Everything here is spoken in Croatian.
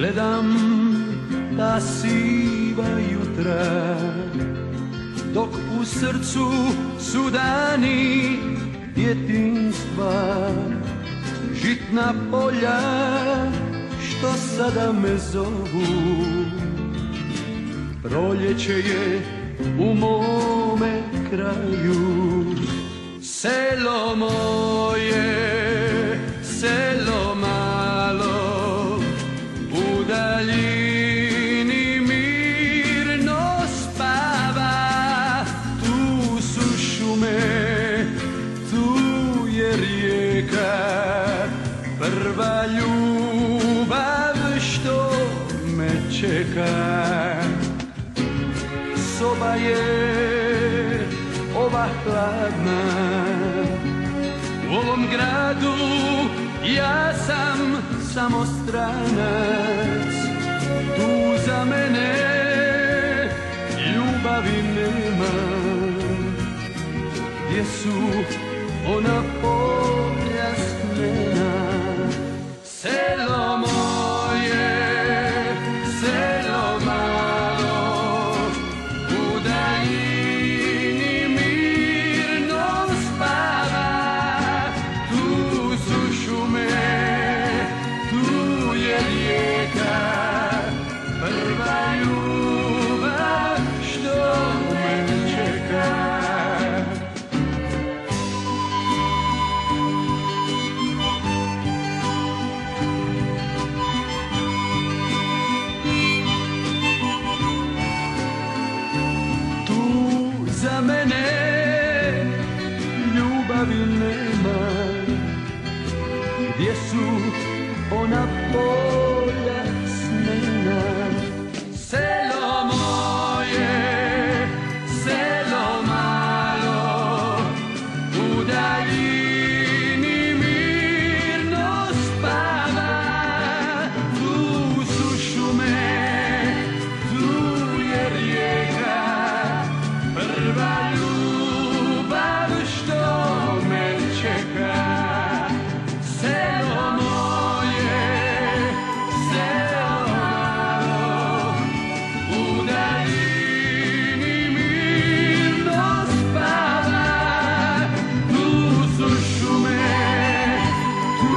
Gledam ta siva jutra, dok u srcu su dani djetinjstva. Žitna polja što sada me zovu, proljeće je u mome kraju. Selo moje, selo malo, u daljini mirno spava. Tu su šume, tu je rijeka, prva ljubav što me čeka. Soba je ova hladna, u ovom gradu ja sam samo stranac. Tu za mene ljubavi nema, gdje su ona polja snena. Selo moje, selo malo, u daljini mirno spava. Tu su šume, tu je rijeka, prva ljubav što me čeka. Za mene ljubavi nema, gdje su ona polja snena. Selo moje, selo malo, u daljini mirno spava. Tu su šume, tu je rijeka, prva ljubav što me čeka. Selo moje, selo malo, u daljini mirno spava. Tu su šume, tu